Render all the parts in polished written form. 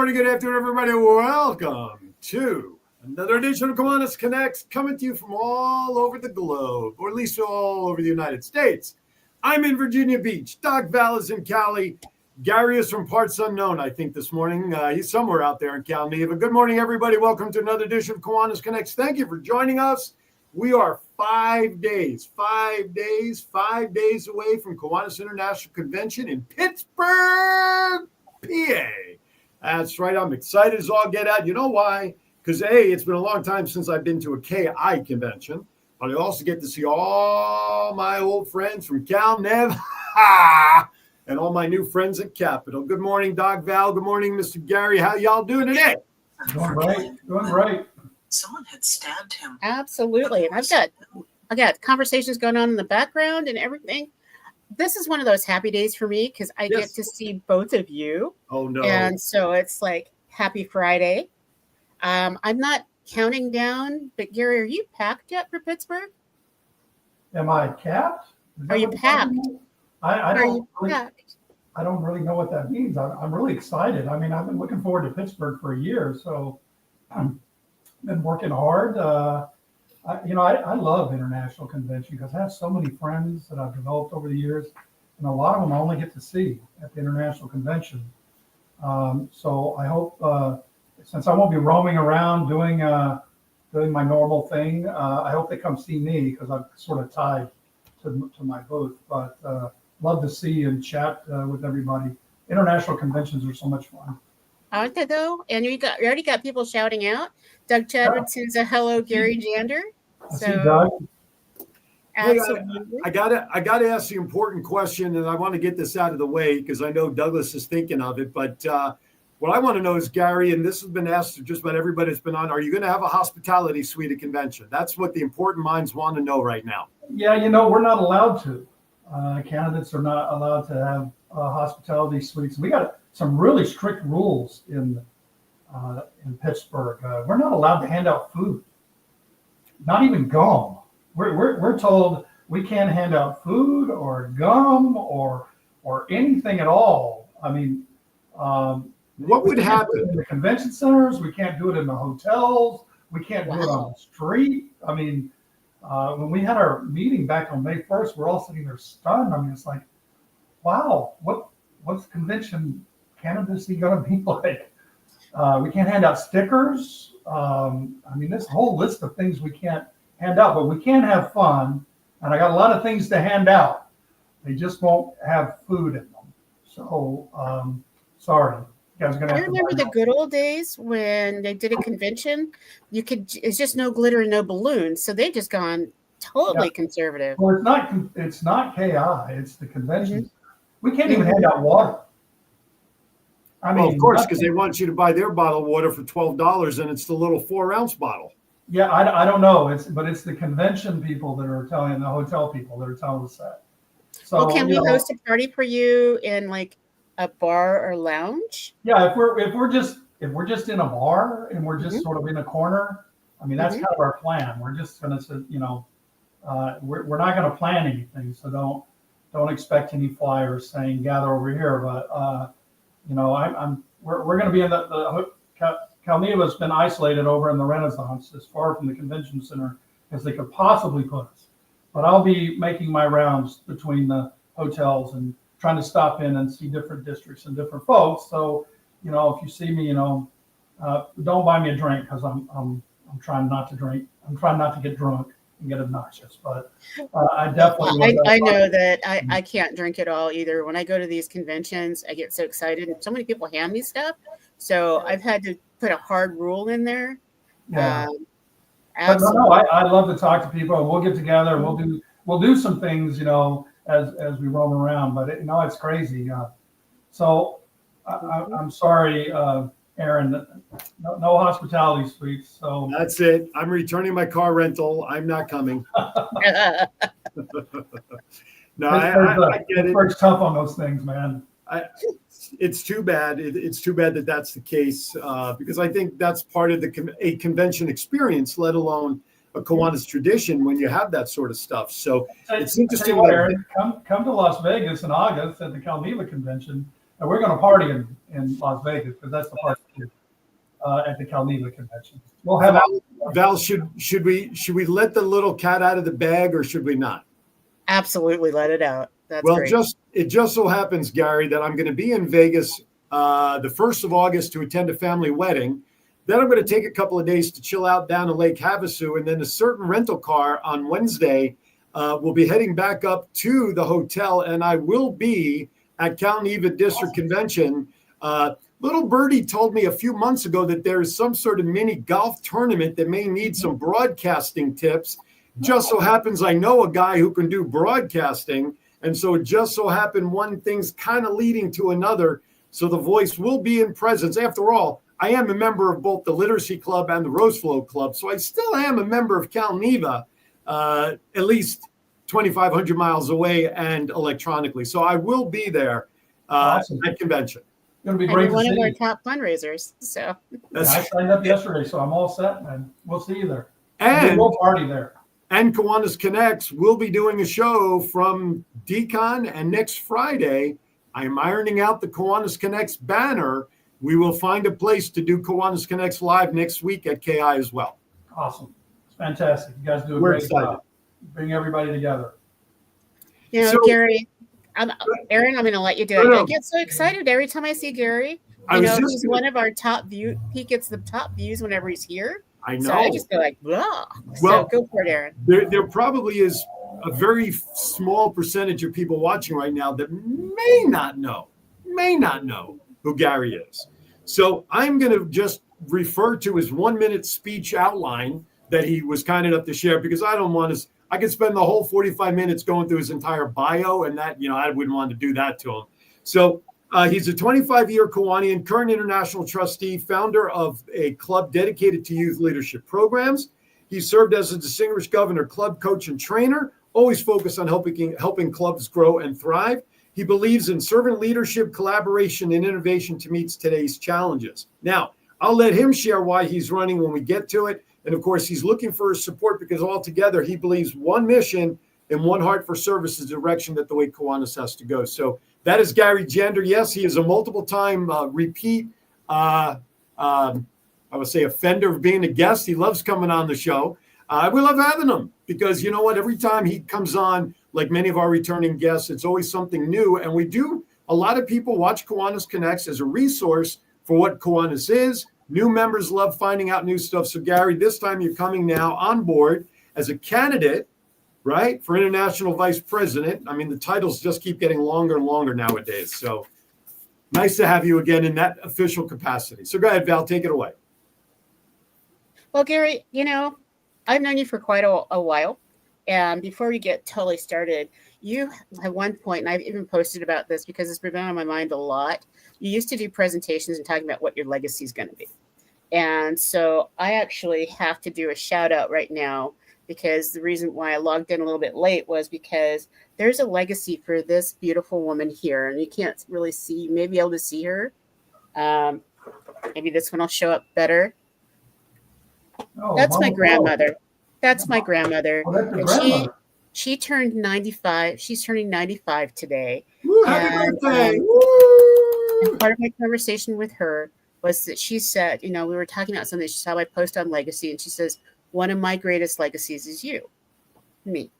morning, good afternoon, everybody. Welcome to another edition of Kiwanis Connects, coming to you from all over the globe, or at least all over the United States. I'm in Virginia Beach. Doc Val is in Cali. Gary is from parts unknown, I think, this morning. He's somewhere out there in Cali. But good morning, everybody. Welcome to another edition of Kiwanis Connects. Thank you for joining us. We are 5 days away from Kiwanis International Convention in Pittsburgh, PA. That's right. I'm excited as all get out. You know why? Because A, it's been a long time since I've been to a KI convention, but I also get to see all my old friends from Cal Nev and all my new friends at Capitol. Good morning, Doc Val. Good morning, Mr. Gary. How y'all doing today? Doing great. Someone had stabbed him. Absolutely. And I got conversations going on in the background and everything. This is one of those happy days for me because I get to see both of you. Oh, no. And so it's like happy Friday. I'm not counting down, but Gary, are you packed yet for Pittsburgh? Am I capped? Are you packed? I don't really know what that means. I'm really excited. I mean, I've been looking forward to Pittsburgh for a year, so I've been working hard. I love international convention because I have so many friends that I've developed over the years, and a lot of them I only get to see at the international convention. So I hope, since I won't be roaming around doing my normal thing, I hope they come see me because I'm sort of tied to my booth. But love to see and chat with everybody. International conventions are so much fun. Aren't they though? And you already got people shouting out. Doug Chadwick says a hello, Gary Jander. I see Doug. Absolutely. I gotta ask the important question, and I want to get this out of the way because I know Douglas is thinking of it. But what I want to know is, Gary, and this has been asked to just about everybody that's been on, are you going to have a hospitality suite at convention? That's what the important minds want to know right now. Yeah, we're not allowed to. Candidates are not allowed to have hospitality suites. We got some really strict rules in Pittsburgh. We're not allowed to hand out food, not even gum. We're told we can't hand out food or gum or anything at all. I mean, what would happen in the convention centers? We can't do it in the hotels. We can't do it on the street. I mean, when we had our meeting back on May 1st, we're all sitting there stunned. I mean, it's like, wow, what's convention candidacy going to be like? We can't hand out stickers. I mean, this whole list of things we can't hand out, but we can have fun. And I got a lot of things to hand out. They just won't have food in them. So, sorry. You guys are gonna have I remember the good old days when they did a convention. It's just no glitter and no balloons. So they've just gone totally conservative. Well, it's not KI. It's the convention. Mm-hmm. We can't even hand out water. I mean, of course, because they want you to buy their bottle of water for $12, and it's the little 4-ounce bottle. Yeah, I don't know. It's the convention people that are telling the hotel people that are telling us that. So, well, can we host a party for you in like a bar or lounge? Yeah, if we're just in a bar and we're just sort of in a corner, I mean that's kind of our plan. We're just gonna say, we're not gonna plan anything, so don't expect any flyers saying gather over here. But we're gonna be in the Calneva's been isolated over in the Renaissance, as far from the convention center as they could possibly put us. But I'll be making my rounds between the hotels and trying to stop in and see different districts and different folks. So, if you see me, don't buy me a drink because I'm trying not to drink. I'm trying not to get drunk and get obnoxious. But I definitely. I know that I can't drink at all either. When I go to these conventions, I get so excited, and so many people hand me stuff. So I've had to put a hard rule in there. Yeah. But no, I love to talk to people, and we'll get together and we'll do some things, as we roam around. But it's crazy. So I'm sorry, Aaron. No hospitality suites. So that's it. I'm returning my car rental. I'm not coming. No, I get it. Pittsburgh's tough on those things, man. It's too bad. It's too bad that that's the case because I think that's part of a convention experience, let alone a Kiwanis tradition when you have that sort of stuff. So it's interesting. Aaron, come to Las Vegas in August at the Calneva convention, and we're going to party in Las Vegas because that's the part. at the Calneva convention. We'll have Val, should we let the little cat out of the bag, or should we not? Absolutely, let it out. That's Well, great. it just so happens, Gary, that I'm going to be in Vegas the 1st of August to attend a family wedding. Then I'm going to take a couple of days to chill out down to Lake Havasu, and then a certain rental car on Wednesday will be heading back up to the hotel, and I will be at Calneva District Convention. Little Birdie told me a few months ago that there's some sort of mini golf tournament that may need some broadcasting tips. Just so happens I know a guy who can do broadcasting, and so it just so happened one thing's kind of leading to another. So the voice will be in presence. After all, I am a member of both the Literacy Club and the Roseflow Club, so I still am a member of Calneva, at least 2,500 miles away and electronically. So I will be there Awesome. at convention. It's going to be And great you're to one see of our you. top fundraisers. So Yeah, I signed up yesterday, so I'm all set, man. We'll see you there. And We'll party there. And Kiwanis Connects will be doing a show from Decon, and next Friday, I'm ironing out the Kiwanis Connects banner. We will find a place to do Kiwanis Connects live next week at KI as well. Awesome. It's fantastic. You guys do a We're great excited. job. Bring everybody together. So- Gary, Aaron, I'm going to let you do it. No. I get so excited every time I see Gary. I was just He's gonna- one of our top view. He gets the top views whenever he's here. I know. So I just feel like, blah. Well, So go for it, Aaron. There probably is a very small percentage of people watching right now that may not know who Gary is. So I'm going to just refer to his 1-minute speech outline that he was kind enough to share, because I don't want to. I could spend the whole 45 minutes going through his entire bio, and that, I wouldn't want to do that to him. So he's a 25-year Kiwanian, current international trustee, founder of a club dedicated to youth leadership programs. He served as a distinguished governor, club coach, and trainer, always focused on helping clubs grow and thrive. He believes in servant leadership, collaboration, and innovation to meet today's challenges. Now, I'll let him share why he's running when we get to it. And of course, he's looking for his support because altogether he believes one mission and one heart for service is the direction that the way Kiwanis has to go. So that is Gary Jander. Yes, he is a multiple-time repeat, I would say, offender of being a guest. He loves coming on the show. We love having him because, you know what, every time he comes on, like many of our returning guests, it's always something new. And we do, a lot of people watch Kiwanis Connects as a resource for what Kiwanis is. New members love finding out new stuff. So, Gary, this time you're coming now on board as a candidate, right, for international vice president. I mean, the titles just keep getting longer and longer nowadays. So nice to have you again in that official capacity. So go ahead, Val, take it away. Well, Gary, I've known you for quite a while. And before we get totally started, you at one point, and I've even posted about this because it's been on my mind a lot, you used to do presentations and talking about what your legacy is going to be. And so I actually have to do a shout out right now, because the reason why I logged in a little bit late was because there's a legacy for this beautiful woman here. And you can't really see, you may be able to see her. Maybe this one will show up better. Oh, That's my Mama grandmother. That's my grandmother. Oh, that's your And grandmother. she turned 95. She's turning 95 today. Woo, happy And, birthday. And Woo! part of my conversation with her was that she said, we were talking about something. She saw my post on legacy, and she says, one of my greatest legacies is you, me.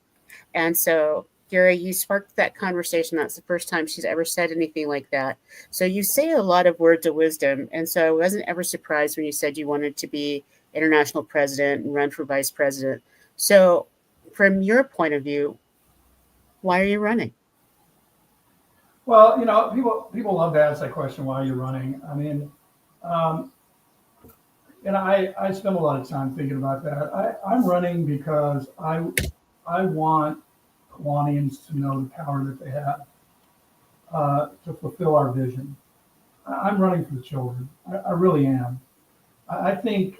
And so, Gary, you sparked that conversation. That's the first time she's ever said anything like that. So you say a lot of words of wisdom. And so I wasn't ever surprised when you said you wanted to be international president and run for vice president. So from your point of view, why are you running? Well, people love to ask that question, why are you running? I mean, I spend a lot of time thinking about that. I'm running because I want Kiwanians to know the power that they have to fulfill our vision. I'm running for the children. I really am. I think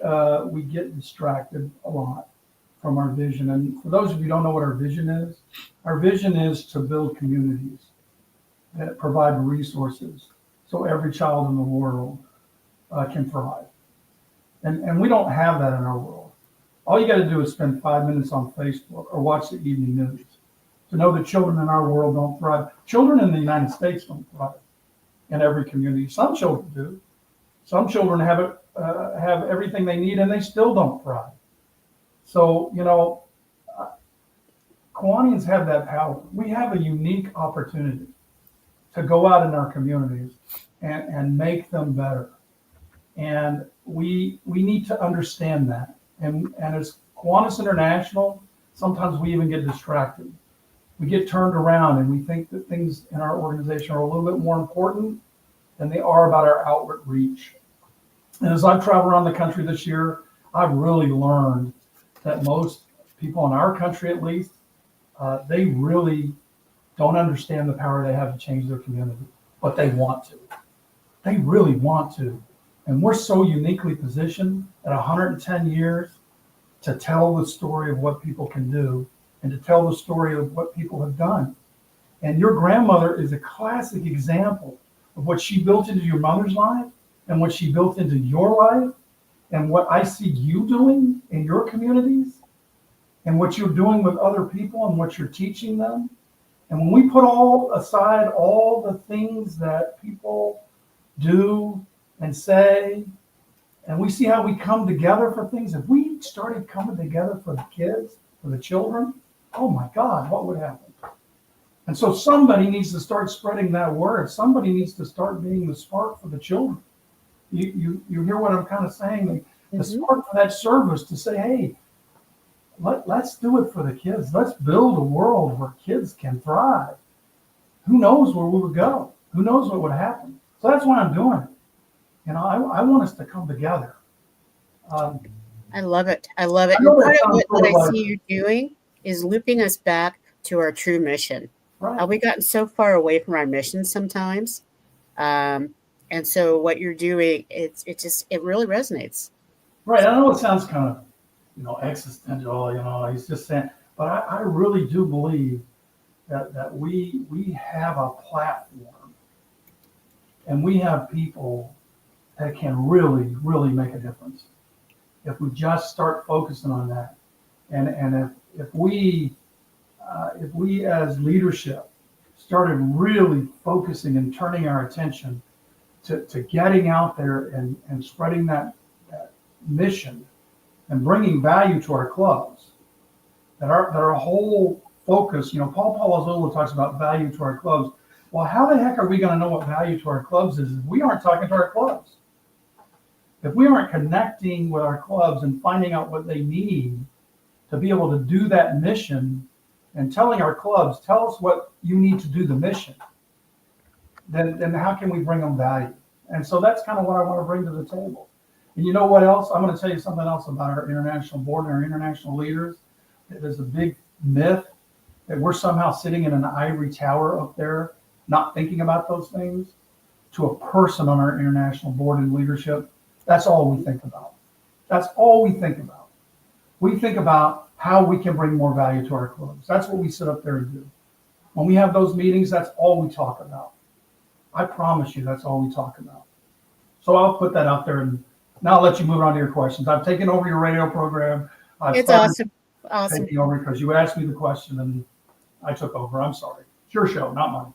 we get distracted a lot from our vision. And for those of you who don't know what our vision is to build communities that provide resources so every child in the world can thrive. And we don't have that in our world. All you got to do is spend 5 minutes on Facebook or watch the evening news to know that children in our world don't thrive. Children in the United States don't thrive in every community. Some children do. Some children have it have everything they need and they still don't thrive. So, Kiwanians have that power. We have a unique opportunity to go out in our communities and make them better. And we need to understand that. And as Kiwanis International, sometimes we even get distracted. We get turned around and we think that things in our organization are a little bit more important than they are about our outward reach. And as I've traveled around the country this year, I've really learned that most people in our country, at least, they really don't understand the power they have to change their community, but they want to. They really want to. And we're so uniquely positioned at 110 years to tell the story of what people can do and to tell the story of what people have done. And your grandmother is a classic example of what she built into your mother's life and what she built into your life and what I see you doing in your communities and what you're doing with other people and what you're teaching them. And when we put all aside all the things that people do and say, and we see how we come together for things, if we started coming together for the kids, for the children, oh my God, what would happen? And so somebody needs to start spreading that word. Somebody needs to start being the spark for the children. You hear what I'm kind of saying? The spark for that service to say, hey, let's do it for the kids. Let's build a world where kids can thrive. Who knows where we would go? Who knows what would happen? So that's why I'm doing it. I want us to come together. I love it. I love it. And part of what I see you doing is looping us back to our true mission. Right. We've gotten so far away from our mission sometimes. And so what you're doing, it really resonates. Right. I know it sounds kind of, existential, he's just saying, but I really do believe that we have a platform and we have people that can really, really make a difference if we just start focusing on that. And if we as leadership started really focusing and turning our attention to getting out there and spreading that mission and bringing value to our clubs, that our whole focus, Paul Palazzolo talks about value to our clubs. Well, how the heck are we going to know what value to our clubs is if we aren't talking to our clubs? If we aren't connecting with our clubs and finding out what they need to be able to do that mission and telling our clubs, tell us what you need to do the mission, then how can we bring them value? And so that's kind of what I want to bring to the table. And you know what else? I'm going to tell you something else about our international board and our international leaders. There's a big myth that we're somehow sitting in an ivory tower up there, not thinking about those things. To a person on our international board and leadership, that's all we think about. That's all we think about. We think about how we can bring more value to our clubs. That's what we sit up there and do. When we have those meetings, that's all we talk about. I promise you, that's all we talk about. So I'll put that out there, and now I'll let you move on to your questions. I've taken over your radio program. It's awesome. Taking over because you asked me the question and I took over. I'm sorry. It's your show, not mine.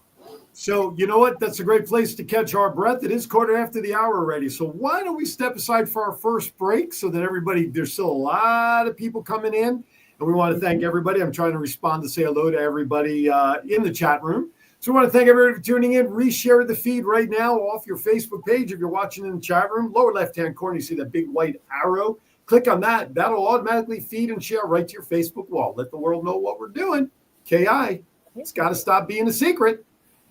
So you know what? That's a great place to catch our breath. It is quarter after the hour already. So why don't we step aside for our first break so that there's still a lot of people coming in. And we want to thank everybody. I'm trying to respond to say hello to everybody in the chat room. So we want to thank everybody for tuning in. Reshare the feed right now off your Facebook page. If you're watching in the chat room, lower left-hand corner, you see that big white arrow. Click on that. That'll automatically feed and share right to your Facebook wall. Let the world know what we're doing. KI. It's got to stop being a secret.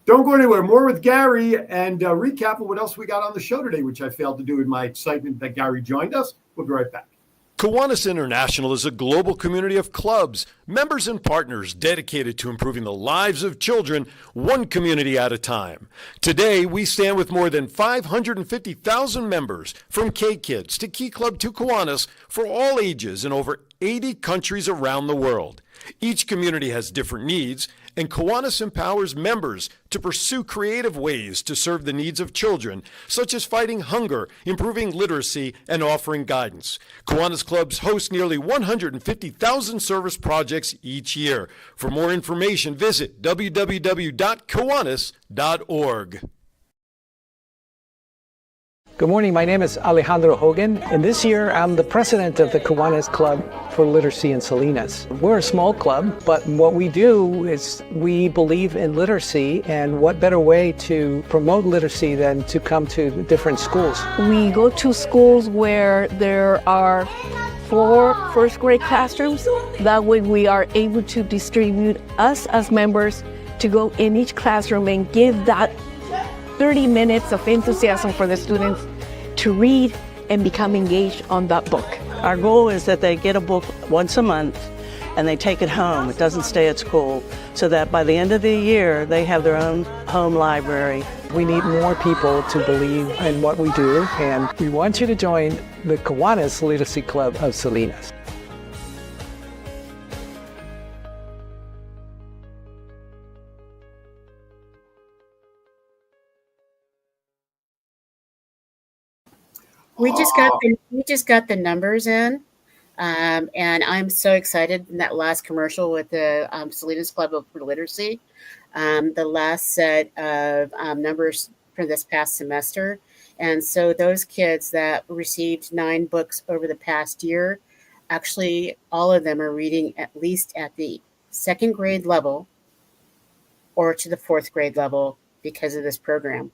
Don't go anywhere. More with Gary and recap of what else we got on the show today, which I failed to do in my excitement that Gary joined us. We'll be right back. Kiwanis International is a global community of clubs, members, and partners dedicated to improving the lives of children one community at a time. Today, we stand with more than 550,000 members, from K-Kids to Key Club to Kiwanis, for all ages in over 80 countries around the world. Each community has different needs, and Kiwanis empowers members to pursue creative ways to serve the needs of children, such as fighting hunger, improving literacy, and offering guidance. Kiwanis clubs host nearly 150,000 service projects each year. For more information, visit www.kiwanis.org. Good morning. My name is Alejandro Hogan, and this year I'm the president of the Kiwanis Club for Literacy in Salinas. We're a small club, but what we do is we believe in literacy, and what better way to promote literacy than to come to different schools. We go to schools where there are 4 first-grade classrooms. That way we are able to distribute us as members to go in each classroom and give that 30 minutes of enthusiasm for the students to read and become engaged on that book. Our goal is that they get a book once a month and they take it home. It doesn't stay at school, so that by the end of the year, they have their own home library. We need more people to believe in what we do, and we want you to join the Kiwanis Literacy Club of Salinas. We just got the numbers in, and I'm so excited in that last commercial with the Salinas Club for Literacy, the last set of numbers for this past semester. And so those kids that received 9 books over the past year, actually all of them are reading at least at the 2nd grade level or to the 4th grade level because of this program.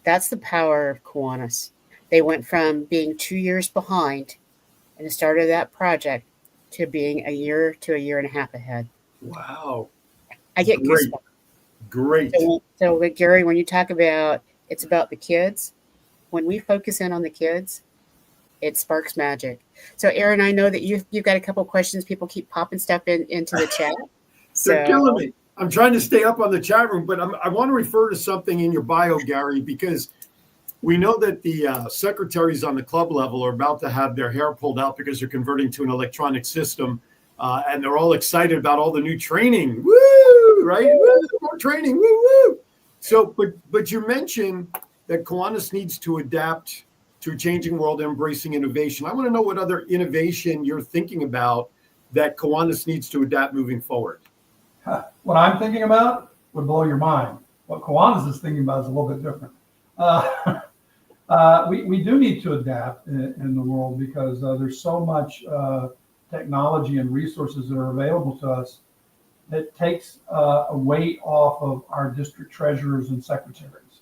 That's the power of Kiwanis. They went from being 2 years behind in the start of that project to being a year to a year and a half ahead. Wow. I get Great. goosebumps. Great. So, Gary, when you talk about it's about the kids, when we focus in on the kids, it sparks magic. So, Aaron, I know that you've got a couple questions. People keep popping stuff into the chat. They're killing me. I'm trying to stay up on the chat room, but I want to refer to something in your bio, Gary, because we know that the secretaries on the club level are about to have their hair pulled out because they're converting to an electronic system, and they're all excited about all the new training. Woo! Right? Woo! More training. Woo! Woo! So, but you mentioned that Kiwanis needs to adapt to a changing world, embracing innovation. I want to know what other innovation you're thinking about that Kiwanis needs to adapt moving forward. What I'm thinking about would blow your mind. What Kiwanis is thinking about is a little bit different. We do need to adapt in the world because there's so much technology and resources that are available to us that takes a weight off of our district treasurers and secretaries.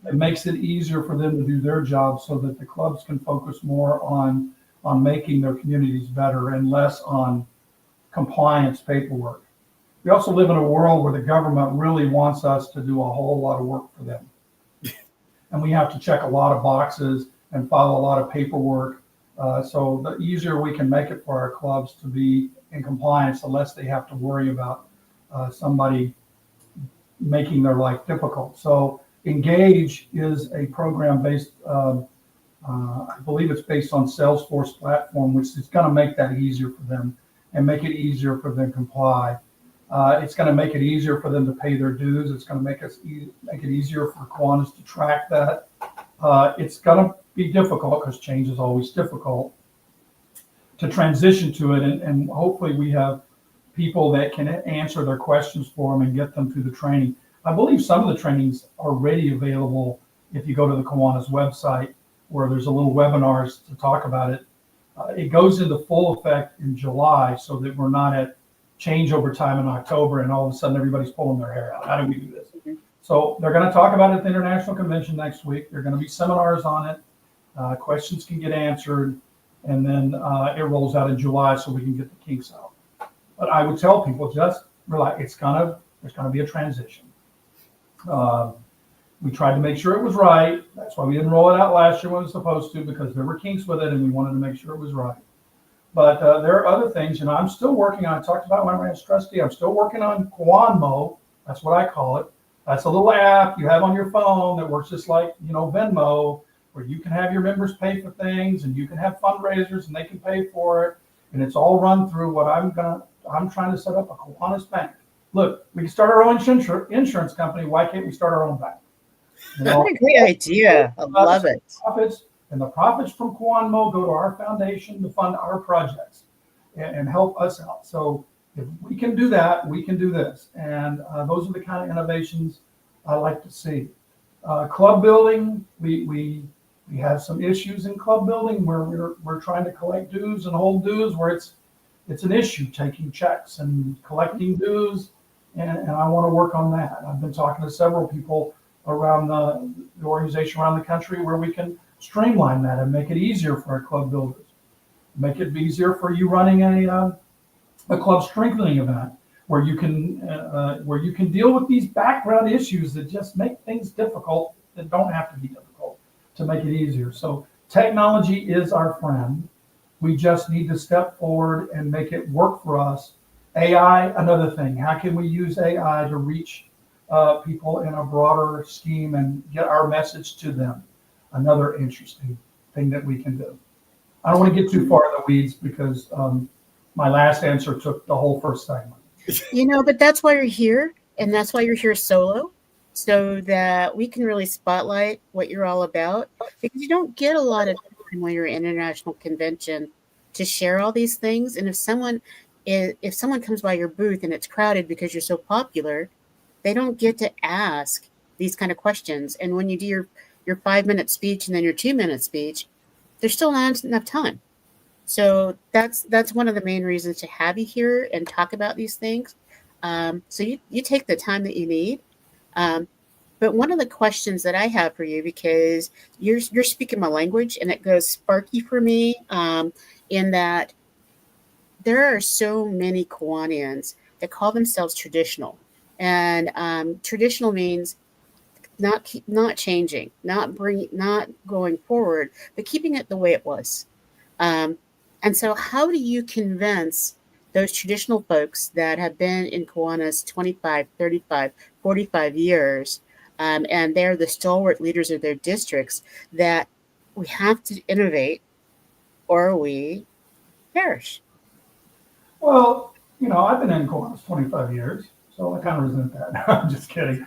It makes it easier for them to do their job so that the clubs can focus more on making their communities better and less on compliance paperwork. We also live in a world where the government really wants us to do a whole lot of work for them. And we have to check a lot of boxes and follow a lot of paperwork. So the easier we can make it for our clubs to be in compliance, the less they have to worry about somebody making their life difficult. So Engage is a program based, I believe it's based on Salesforce platform, which is going to make that easier for them and make it easier for them to comply. It's going to make it easier for them to pay their dues. It's going to make it easier for Kiwanis to track that. It's going to be difficult because change is always difficult to transition to it. And hopefully we have people that can answer their questions for them and get them through the training. I believe some of the trainings are already available if you go to the Kiwanis website where there's a little webinars to talk about it. It goes into full effect in July so that we're not at changeover time in October and all of a sudden everybody's pulling their hair out. How do we do this? Mm-hmm. So they're going to talk about it at the International Convention next week. There are going to be seminars on it. Questions can get answered, and then it rolls out in July so we can get the kinks out. But I would tell people just relax. There's going to be a transition. We tried to make sure it was right. That's why we didn't roll it out last year when it was supposed to, because there were kinks with it and we wanted to make sure it was right. But there are other things, and I'm still working on, I talked about when I ran as trustee, I'm still working on Kiwanmo. That's what I call it. That's a little app you have on your phone that works just like, Venmo, where you can have your members pay for things and you can have fundraisers and they can pay for it. And it's all run through what I'm trying to set up a Kiwanis bank. Look, we can start our own insurance company. Why can't we start our own bank? What a great idea. I love it. And the profits from Kiwanmo go to our foundation to fund our projects and help us out. So if we can do that, we can do this. And those are the kind of innovations I like to see. Club building, we We have some issues in club building where we're trying to collect dues and hold dues where it's an issue taking checks and collecting dues, and I want to work on that. I've been talking to several people around the organization around the country where we can streamline that and make it easier for our club builders, make it easier for you running a club strengthening event where you can deal with these background issues that just make things difficult that don't have to be difficult to make it easier. So technology is our friend. We just need to step forward and make it work for us. AI, another thing. How can we use AI to reach people in a broader scheme and get our message to them? Another interesting thing that we can do. I don't want to get too far in the weeds because my last answer took the whole first segment. But that's why you're here, and that's why you're here solo, so that we can really spotlight what you're all about, because you don't get a lot of time when you're at an international convention to share all these things. And if someone comes by your booth and it's crowded because you're so popular, they don't get to ask these kind of questions. And when you do your 5-minute speech and then your 2-minute speech, there's still not enough time. So that's one of the main reasons to have you here and talk about these things. So you take the time that you need. But one of the questions that I have for you, because you're speaking my language and it goes sparky for me, in that there are so many Kiwanians that call themselves traditional. And traditional means not changing, not going forward, but keeping it the way it was. And so how do you convince those traditional folks that have been in Kiwanis 25, 35, 45 years, and they're the stalwart leaders of their districts, that we have to innovate or we perish? Well, I've been in Kiwanis 25 years, so I kind of resent that. I'm just kidding.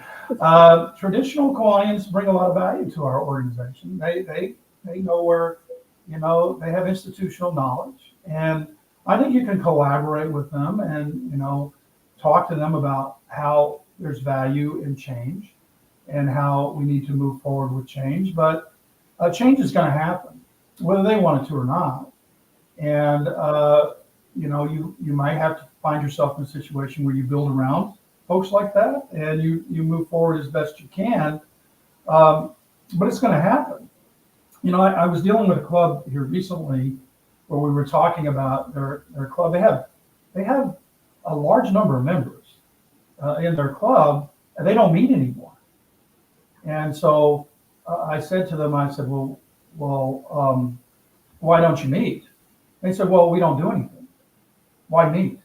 Traditional Kiwanians bring a lot of value to our organization. They know where, they have institutional knowledge, and I think you can collaborate with them and, talk to them about how there's value in change and how we need to move forward with change. But change is going to happen, whether they want it to or not. And, you might have to find yourself in a situation where you build around folks like that and you move forward as best you can. But it's going to happen. I was dealing with a club here recently where we were talking about their club. They have a large number of members in their club, and they don't meet anymore. And so I said to them, well, why don't you meet? They said, well, we don't do anything. Why meet?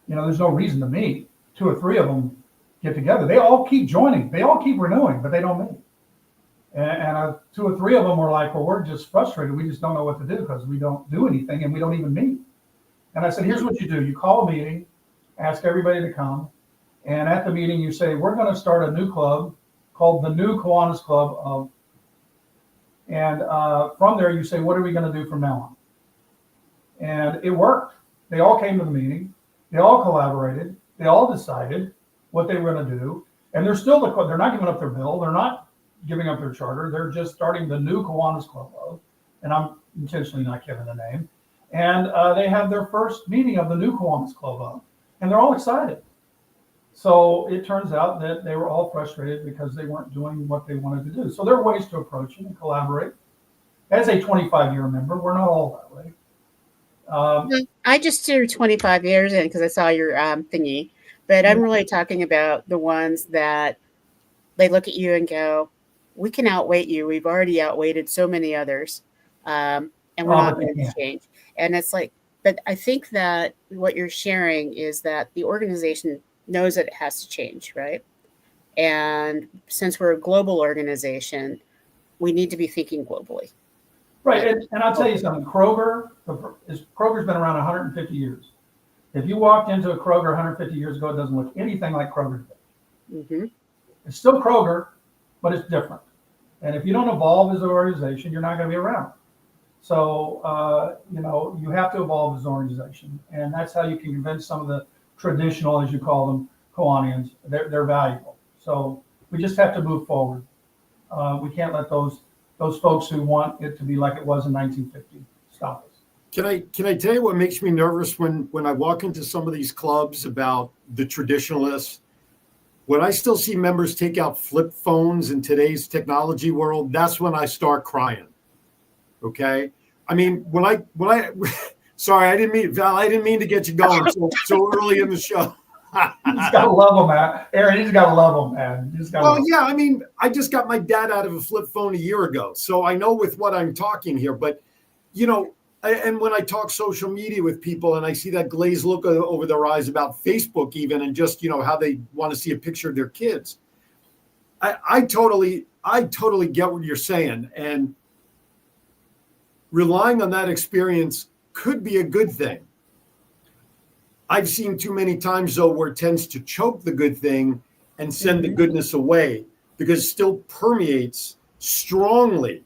There's no reason to meet. 2 or 3 of them get together. They all keep joining. They all keep renewing, but they don't meet. And 2 or 3 of them were like, well, we're just frustrated. We just don't know what to do because we don't do anything and we don't even meet. And I said, here's what you do. You call a meeting, ask everybody to come. And at the meeting, you say, we're going to start a new club called the New Kiwanis Club of. And from there, you say, what are we going to do from now on? And it worked. They all came to the meeting. They all collaborated. They all decided what they were going to do. And they're still they're not giving up their bill. They're not giving up their charter. They're just starting the New Kiwanis Club of, and I'm intentionally not giving the name. And they have their first meeting of the New Kiwanis Club of, and they're all excited. So it turns out that they were all frustrated because they weren't doing what they wanted to do. So there are ways to approach it and collaborate. As a 25-year member, we're not all that way. I just threw 25 years in because I saw your thingy, but I'm really talking about the ones that they look at you and go, we can outweight you. We've already outweighted so many others, and we're not going to change. And it's like, but I think that what you're sharing is that the organization knows that it has to change, right? And since we're a global organization, we need to be thinking globally. Right, and I'll tell you something. Kroger's been around 150 years. If you walked into a Kroger 150 years ago, it doesn't look anything like Kroger today. Mm-hmm. It's still Kroger, but it's different. And if you don't evolve as an organization, you're not going to be around. So, you have to evolve as an organization. And that's how you can convince some of the traditional, as you call them, Kiwanians, they're valuable. So we just have to move forward. We can't let those those folks who want it to be like it was in 1950 stop us. Can I tell you what makes me nervous when I walk into some of these clubs about the traditionalists? When I still see members take out flip phones in today's technology world, that's when I start crying. Okay. I mean, when I sorry, I didn't mean to get you going so early in the show. You just gotta love them, man. Aaron, you just gotta love them, man. You just gotta Well, yeah, I mean, I just got my dad out of a flip phone a year ago, so I know with what I'm talking here. But, you know, and when I talk social media with people and I see that glazed look over their eyes about Facebook even, and just, you know, how they want to see a picture of their kids, I totally get what you're saying. And relying on that experience could be a good thing. I've seen too many times, though, where it tends to choke the good thing and send the goodness away, because it still permeates strongly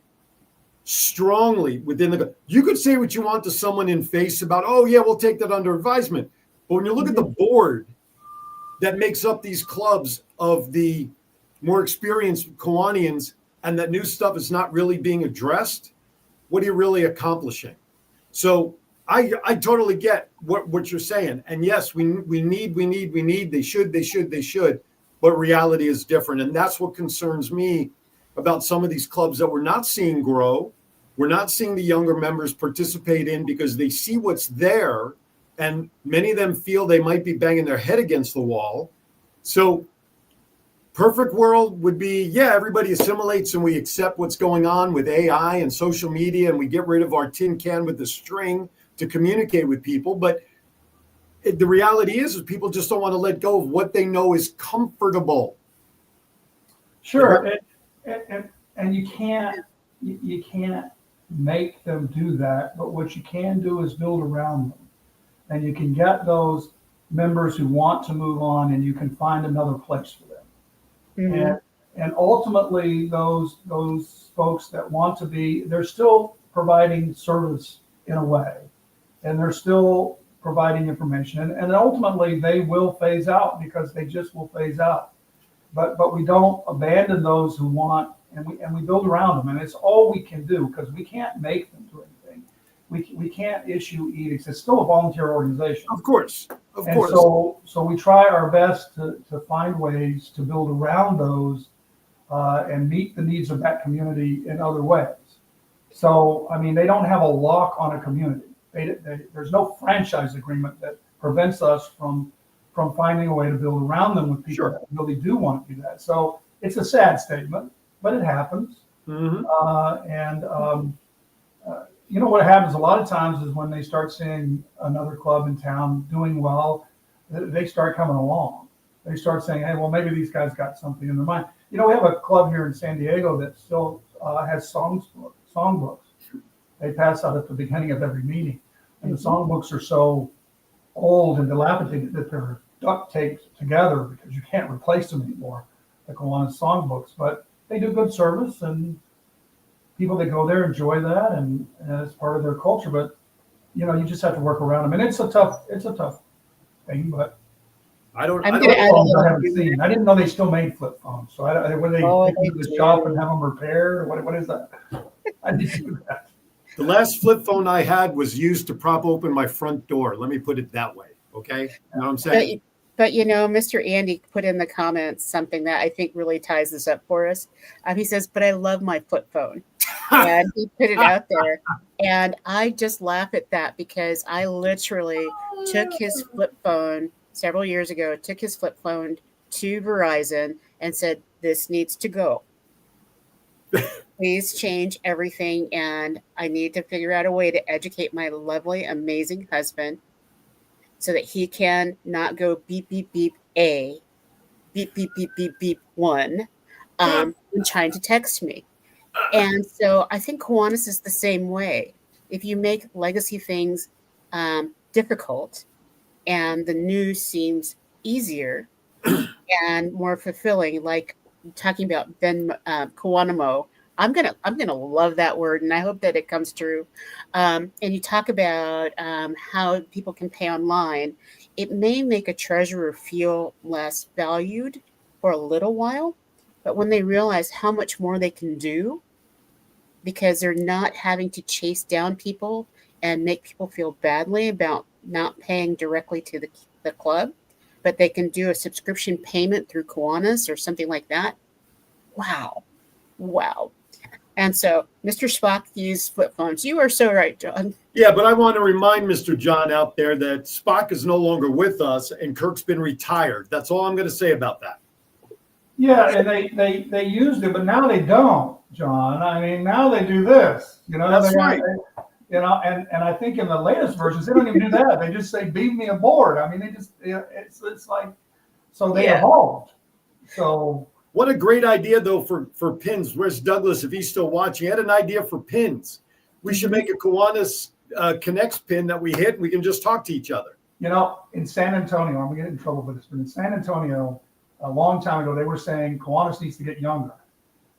within the. You could say what you want to someone in face about, oh, yeah, we'll take that under advisement. But when you look at the board that makes up these clubs of the more experienced Kiwanians, and that new stuff is not really being addressed, what are you really accomplishing? So I totally get what you're saying. And yes, we need, they should, but reality is different. And that's what concerns me about some of these clubs that we're not seeing grow. We're not seeing the younger members participate in because they see what's there. And many of them feel they might be banging their head against the wall. So perfect world would be, yeah, everybody assimilates and we accept what's going on with AI and social media, and we get rid of our tin can with the string to communicate with people. But the reality is people just don't want to let go of what they know is comfortable. Sure, and you can't make them do that, but what you can do is build around them, and you can get those members who want to move on, and you can find another place for them. And ultimately, those folks that want to be, they're still providing service in a way, and they're still providing information, and ultimately they will phase out, because they just will phase out. But we don't abandon those who want, and we build around them, and it's all we can do, because we can't make them do anything. We can't issue edicts. It's still a volunteer organization. Of course. So we try our best to find ways to build around those and meet the needs of that community in other ways. So, I mean, they don't have a lock on a community. There's no franchise agreement that prevents us from finding a way to build around them with people that really do want to do that. So it's a sad statement, but it happens. You know what happens a lot of times is when they start seeing another club in town doing well, they start coming along. They start saying, hey, well, maybe these guys got something in their mind. You know, we have a club here in San Diego that still has songbooks. They pass out at the beginning of every meeting. And the songbooks are so old and dilapidated that they're duct taped together because you can't replace them anymore, the Kiwanis songbooks. But they do good service, and people that go there enjoy that, and it's part of their culture. But you know, you just have to work around them, and it's a tough thing. But I didn't know they still made flip phones. So when they take to the shop and have them repaired, what is that? I didn't do that. The last flip phone I had was used to prop open my front door. Let me put it that way. Okay, you know what I'm saying? But you know, Mr. Andy put in the comments something that I think really ties this up for us. He says, "But I love my flip phone," and he put it out there, and I just laugh at that, because I literally took his flip phone several years ago. Took his flip phone to Verizon and said, "This needs to go. Please change everything, and I need to figure out a way to educate my lovely, amazing husband so that he can not go beep, beep, beep, A, beep, beep, beep, beep, beep, 1, when trying to text me." And so I think Kiwanis is the same way. If you make legacy things difficult and the new seems easier and more fulfilling, like talking about Ben Kiwanimo, I'm gonna love that word, and I hope that it comes true. And you talk about how people can pay online. It may make a treasurer feel less valued for a little while, but when they realize how much more they can do, because they're not having to chase down people and make people feel badly about not paying directly to the club, but they can do a subscription payment through Kiwanis or something like that. Wow. Wow. And so Mr. Spock used flip phones. You are so right, John. Yeah, but I want to remind Mr. John out there that Spock is no longer with us and Kirk's been retired. That's all I'm going to say about that. Yeah, and they used it, but now they don't, John. I mean, now they do this. That's right. And I think in the latest versions they don't even do that. They just say beam me aboard. I mean, they just it's like, so they evolved. So what a great idea though for pins. Where's Douglas? If he's still watching, he had an idea for pins. We should make a Kiwanis Connects pin that we hit and we can just talk to each other. In San Antonio, I'm gonna get in trouble for this, but in San Antonio, a long time ago, they were saying Kiwanis needs to get younger.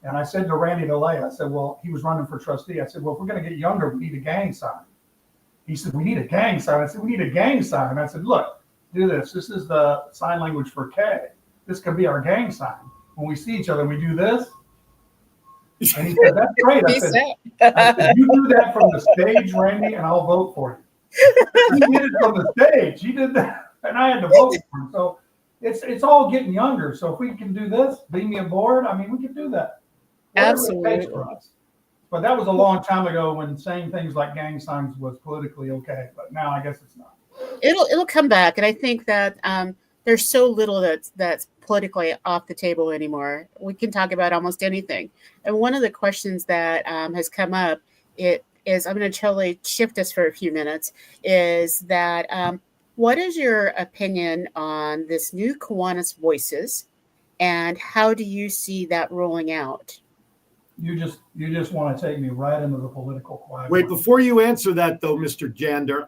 And I said to Randy DeLay, I said, well, he was running for trustee. I said, well, if we're going to get younger, we need a gang sign. He said, we need a gang sign. I said, we need a gang sign. I said, look, do this. This is the sign language for K. This could be our gang sign. When we see each other, we do this. And he said, that's great. I said, you do that from the stage, Randy, and I'll vote for you. He did it from the stage. He did that, and I had to vote for him. So it's all getting younger. So if we can do this, beam me aboard, I mean, we can do that. Absolutely. It takes for us. But that was a long time ago when saying things like gang signs was politically okay. But now I guess it's not. It'll come back, and I think that there's so little that's politically off the table anymore. We can talk about almost anything. And one of the questions that has come up, it is, I'm going to totally shift us for a few minutes, is that what is your opinion on this new Kiwanis Voices, and how do you see that rolling out? You just want to take me right into the political quagmire. Wait, before you answer that though, Mr. Jander,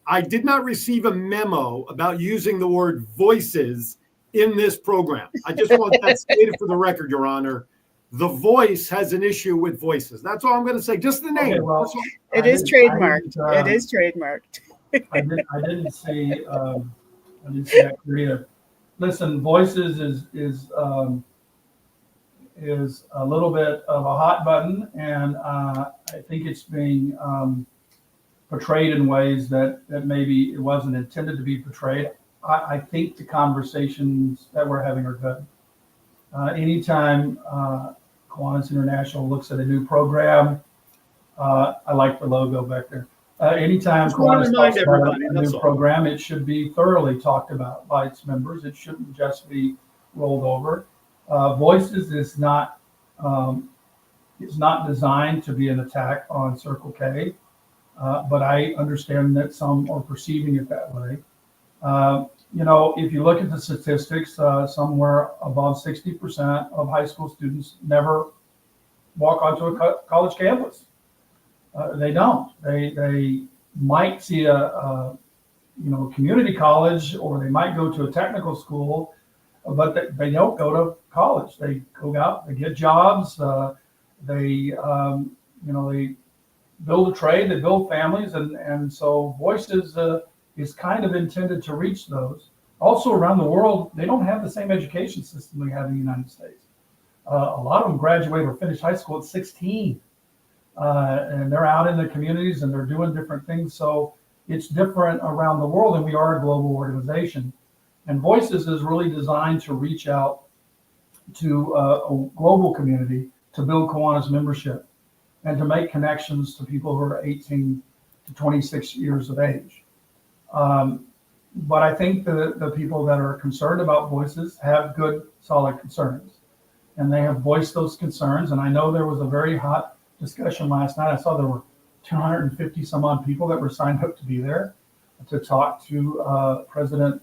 I did not receive a memo about using the word voices in this program. I just want that stated for the record, Your Honor. The Voice has an issue with voices. That's all I'm going to say. Just the name. Okay, well, it is trademarked. It is trademarked. I didn't see that clear. Listen, voices is a little bit of a hot button, and I think it's being portrayed in ways that maybe it wasn't intended to be portrayed. I think the conversations that we're having are good. Anytime Kiwanis International looks at a new program, I like the logo back there. Anytime Kiwanis talks about a new program, it should be thoroughly talked about by its members. It shouldn't just be rolled over. Voices is not designed to be an attack on Circle K, but I understand that some are perceiving it that way. If you look at the statistics, somewhere above 60% of high school students never walk onto a college campus. They don't. They might see a community college, or they might go to a technical school, but they don't go to college. They go out, they get jobs, they build a trade, they build families, and so Voices is kind of intended to reach those. Also around the world, they don't have the same education system we have in the United States. A lot of them graduate or finish high school at 16, and they're out in the communities and they're doing different things. So it's different around the world, and we are a global organization. And Voices is really designed to reach out to a global community to build Kiwanis membership and to make connections to people who are 18 to 26 years of age. But I think the people that are concerned about Voices have good, solid concerns. And they have voiced those concerns. And I know there was a very hot discussion last night. I saw there were 250 some odd people that were signed up to be there to talk to President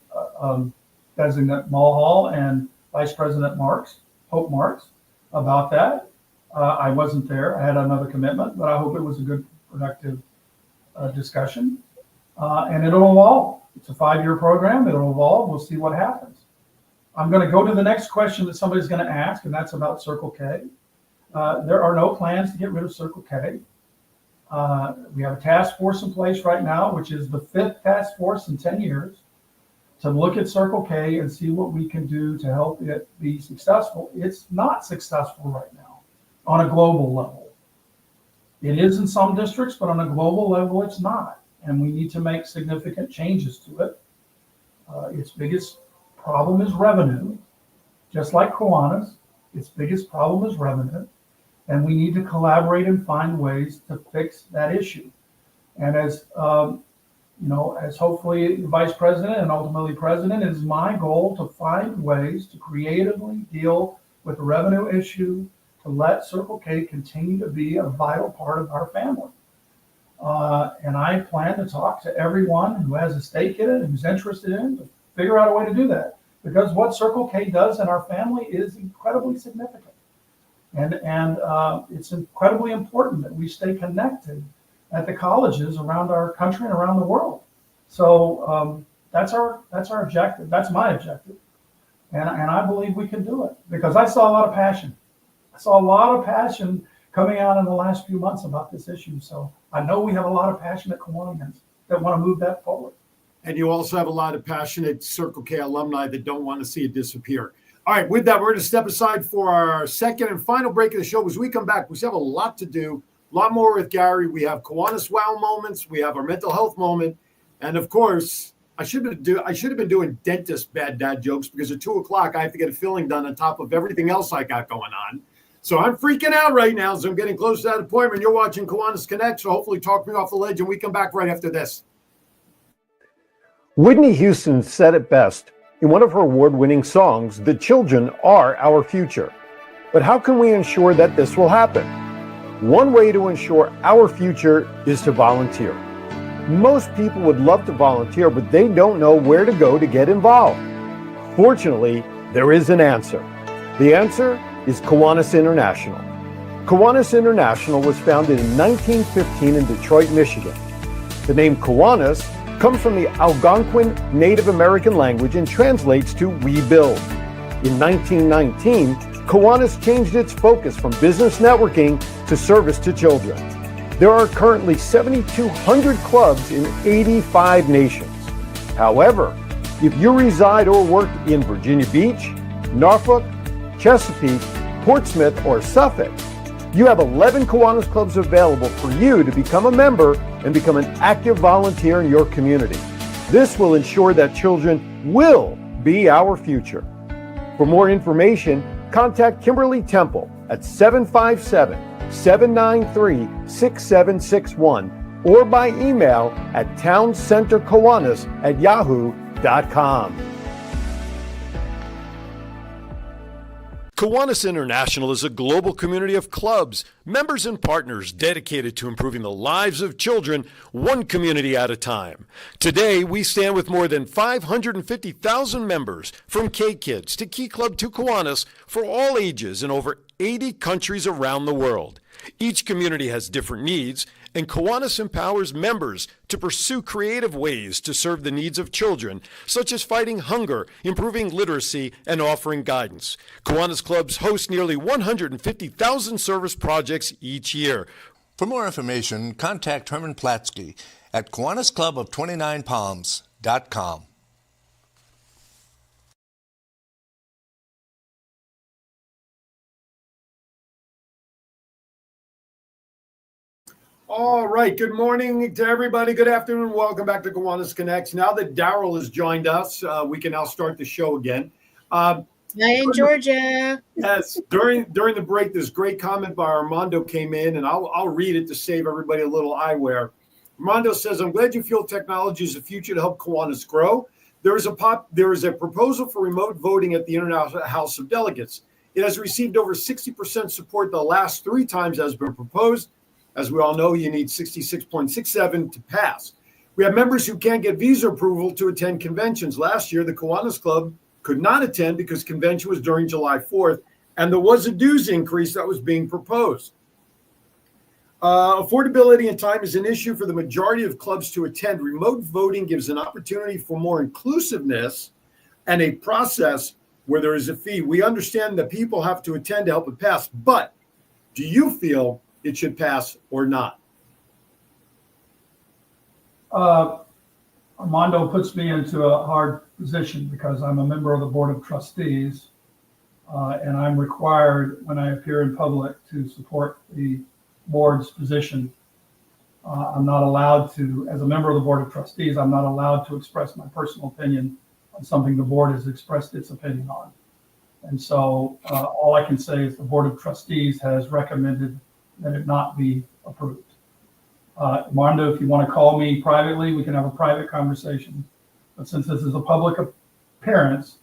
Designate Mulhall and Vice President Hope Marks, about that. I wasn't there. I had another commitment, but I hope it was a good, productive discussion. And it'll evolve. It's a 5-year program. It'll evolve. We'll see what happens. I'm going to go to the next question that somebody's going to ask, and that's about Circle K. There are no plans to get rid of Circle K. We have a task force in place right now, which is the 5th task force in 10 years, to look at Circle K and see what we can do to help it be successful. It's not successful right now on a global level. It is in some districts, but on a global level, it's not. And we need to make significant changes to it. Its biggest problem is revenue, just like Kiwanis. Its biggest problem is revenue. And we need to collaborate and find ways to fix that issue. And as as hopefully the vice president and ultimately president, it is my goal to find ways to creatively deal with the revenue issue, to let Circle K continue to be a vital part of our family. And I plan to talk to everyone who has a stake in it, who's interested in it, to figure out a way to do that. Because what Circle K does in our family is incredibly significant. And it's incredibly important that we stay connected at the colleges around our country and around the world. So that's our objective. That's my objective. And I believe we can do it because I saw a lot of passion. I saw a lot of passion coming out in the last few months about this issue. So I know we have a lot of passionate Kiwanians that want to move that forward. And you also have a lot of passionate Circle K alumni that don't want to see it disappear. All right, with that, we're going to step aside for our second and final break of the show. As we come back, we still have a lot to do, a lot more with Gary. We have Kiwanis wow moments. We have our mental health moment. And of course, I should have been doing dentist bad dad jokes because at 2:00 I have to get a filling done on top of everything else I got going on. So I'm freaking out right now as I'm getting close to that appointment. You're watching Kiwanis Connects, so hopefully talk me off the ledge, and we come back right after this. Whitney Houston said it best in one of her award-winning songs, "The children are our future." But how can we ensure that this will happen? One way to ensure our future is to volunteer. Most people would love to volunteer, but they don't know where to go to get involved. Fortunately, there is an answer. The answer is Kiwanis International. Kiwanis International was founded in 1915 in Detroit, Michigan. The name Kiwanis comes from the Algonquin Native American language and translates to rebuild. In 1919, Kiwanis changed its focus from business networking to service to children. There are currently 7,200 clubs in 85 nations. However, if you reside or work in Virginia Beach, Norfolk, Chesapeake, Portsmouth, or Suffolk, you have 11 Kiwanis clubs available for you to become a member and become an active volunteer in your community. This will ensure that children will be our future. For more information, contact Kimberly Temple at 757-793-6761 or by email at towncenterkiwanis@yahoo.com. Kiwanis International is a global community of clubs, members and partners dedicated to improving the lives of children, one community at a time. Today, we stand with more than 550,000 members, from K-Kids to Key Club to Kiwanis, for all ages in over 80 countries around the world. Each community has different needs, and Kiwanis empowers members to pursue creative ways to serve the needs of children, such as fighting hunger, improving literacy, and offering guidance. Kiwanis clubs host nearly 150,000 service projects each year. For more information, contact Herman Platsky at KiwanisClub of 29Palms.com. All right. Good morning to everybody. Good afternoon. Welcome back to Kiwanis Connects. Now that Daryl has joined us, we can now start the show again. In Georgia. Yes. During the break, this great comment by Armando came in, and I'll read it to save everybody a little eyewear. Armando says, "I'm glad you feel technology is the future to help Kiwanis grow. There is a proposal for remote voting at the International House of Delegates. It has received over 60% support the last 3 times it has been proposed. As we all know, you need 66.67 to pass. We have members who can't get visa approval to attend conventions. Last year, the Kiwanis Club could not attend because convention was during July 4th, and there was a dues increase that was being proposed. Affordability and time is an issue for the majority of clubs to attend. Remote voting gives an opportunity for more inclusiveness and a process where there is a fee. We understand that people have to attend to help it pass, but do you feel it should pass or not?" Armando puts me into a hard position because I'm a member of the Board of Trustees, and I'm required when I appear in public to support the board's position. I'm not allowed to, as a member of the Board of Trustees, I'm not allowed to express my personal opinion on something the board has expressed its opinion on. And so all I can say is the Board of Trustees has recommended that it not be approved. Mondo, if you want to call me privately, we can have a private conversation. But since this is a public appearance,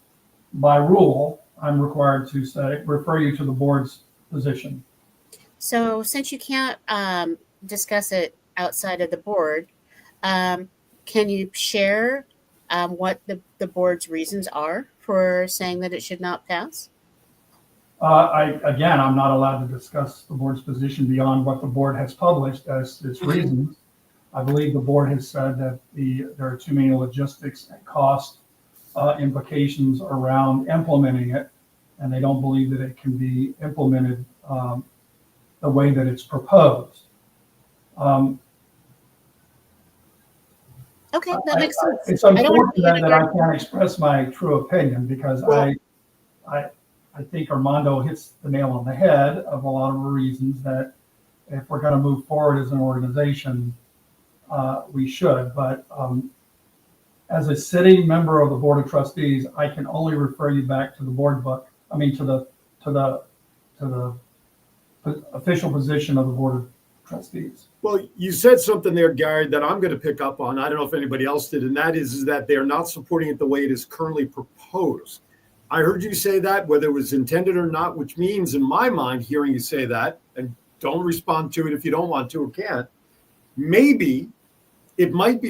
by rule, I'm required to refer you to the board's position. So since you can't discuss it outside of the board, can you share what the board's reasons are for saying that it should not pass? I'm not allowed to discuss the board's position beyond what the board has published as its reasons. I believe the board has said that there are too many logistics and cost implications around implementing it, and they don't believe that it can be implemented the way that it's proposed. Okay, that makes sense. It's unfortunate that I can't express my true opinion because I think Armando hits the nail on the head of a lot of the reasons that if we're going to move forward as an organization, we should. But as a sitting member of the Board of Trustees, I can only refer you back to the board book. I mean, to the official position of the Board of Trustees. Well, you said something there, Gary, that I'm going to pick up on. I don't know if anybody else did, and that is that they are not supporting it the way it is currently proposed. I heard you say that, whether it was intended or not, which means in my mind, hearing you say that, and don't respond to it if you don't want to or can't, maybe it might